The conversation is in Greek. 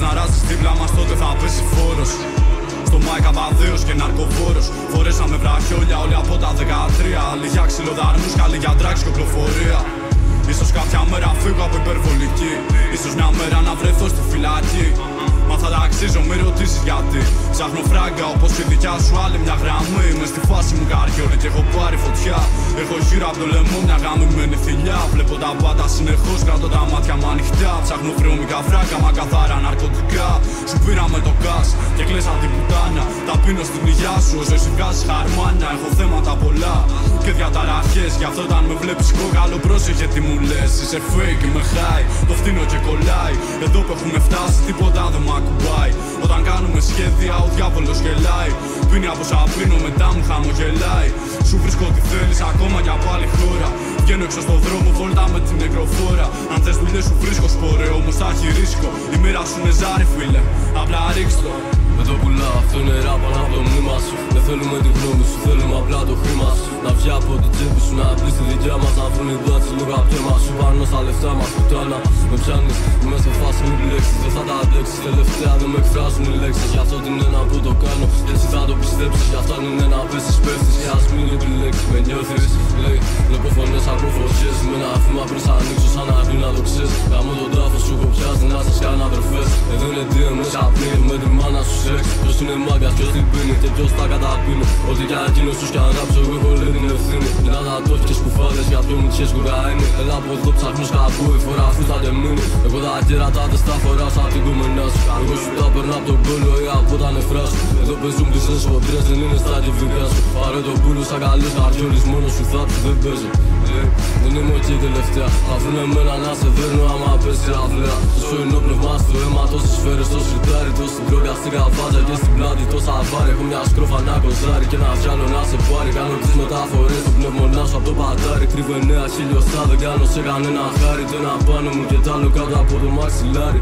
να ράζεις δίπλα μας, τότε θα πέσει φόρος. Στο Μάη Καβαδέος και ναρκοβόρος. Φορέσαμε βραχιόλια όλοι από τα 13. Άλλοι για ξυλοδαρμούς, καλοί για ντράξ κυκλοφορία. Ίσως κάποια μέρα φύγω από υπερβολική. Ίσως μια μέρα να βρεθώ στη φυλακή. Μα θα τα αξίζω, μη ρωτήσεις γιατί. Ψάχνω φράγκα όπως η δικιά σου, άλλη μια γραμμή. Μες στη φάση μου καριόλι και έχω πάρει φωτιά. Έχω γύρω από το λαιμό μια γαμημένη θηλιά. Βλέπω τα πάντα συνεχώς, κρατώ τα μάτια μου ανοιχτά. Ψάχνω βρώμικα φράγκα, μα καθαρά ναρκωτικά. Σου πήραμε το κας και κλαις σαν την πουτάνα. Τα πίνω στην υγειά σου όσο εσύ βγάζεις χαρμάνια. Έχω θέματα πολλά και διαταραχές. Γι' αυτό όταν με βλέπεις κόκαλο, πρόσεχε τι μου λες. Είσαι fake, είμαι high, το φτύνω και κολλάει. Εδώ που έχουμε φτάσει, τίποτα δεν μ' ακουμπάει. Όταν κάνουμε σχέδια, ο διάβολος γελάει. Πίνει από όσα πίνω, μετά μου χαμογελάει. Σου βρίσκω ό,τι θέλεις, ακόμα κι από άλλη χώρα. Βγαίνω έξω στον δρόμο, βόλτα με την νεκροφόρα. Αν θες δουλειές σου βρίσκω σπορέ, όμως θα έχει ρίσκο. Η μοίρα σου είναι ζάρι, φίλε, απλά ρίξτο. Με το πουλάω, αυτό είναι ράπ πάνω από το μνήμα σου. Δεν θέλουμε τη γνώμη σου, θέλουμε απλά το χρήμα σου. Να βγει από την τσέπη σου, να απλείς τη δικιά μας. Να βρουν οι πλάτες λίγο απ' τέμα σου. Πάνω στα λεφτά μας πουτάνα. Με πιάνεις, είμαι σε φάση μην μπλέξεις. Δεν θα τα αντέξεις, τελευταία δεν με εκφράζουν οι λέξεις. Γι' αυτό την ένα που το κάνω, έτσι θα το πιστέψεις. Γι' αυτό αν είναι να πέσεις πέφτεις. Και ας μην επιλέξεις, με νιώθεις. Λέει, βλέπω φωνές από φωτιές. Με ένα βήμα πριν σ' ανοίξω σαν να δει να το ξέρεις. Γαμώ τον τάφο σου, έχω πιάσει να σας κάνω αδερφές. Εδώ είναι DMS απλή, με τη μάνα σου σεξ. Ποιος είναι μάγκας, ποιος την πίνει και ποιος τα καταπίνει. Ό,τι κι αν εκείνος τους κι αν ράψω, εγώ έχω λέει την ευθύνη. Μετά τα τόφι και σκουφάδες για πιο μου τυχές κουραίνει. Έλα από εδώ ψάχνω σκαπού, η φορά αφού θα τεμείνει. Εγώ τα κέρατα δεν στα φοράω σαν την κομμενά σου. Εγώ σου τα περνά απ' τον κόλλο ή από τα νεφρά σου. Εδώ παίζουν πλησές φωτρές, δεν είναι στα κυβικά σου. Πάρε το πούλο σαν καλός καρδιόλης, μόνος σου θάψου δεν παίζει. Δεν είμαι εκεί τελευταία. Θα βρουν εμένα να σε δέρνω άμα πέσει αυλαία. Τόσο ενόπνευμα στο αίμα, τόσες σφαίρες, τόσο σιρτάρι, τόσο ντρόγια στην καβάτσα και στην πλάτη. Τόσα βάρη, έχω μια σκρόφα να κοζάρει και ένα φιάλο να σε πάρει. Κάνω τις μεταφορές του πνευμονά σου από το πατάρι. Κρύβω 9 χιλιοστά, δεν κάνω σε κανένα χάρη. Το ένα πάνω μου και τ' άλλο κάτω από το μαξιλάρι.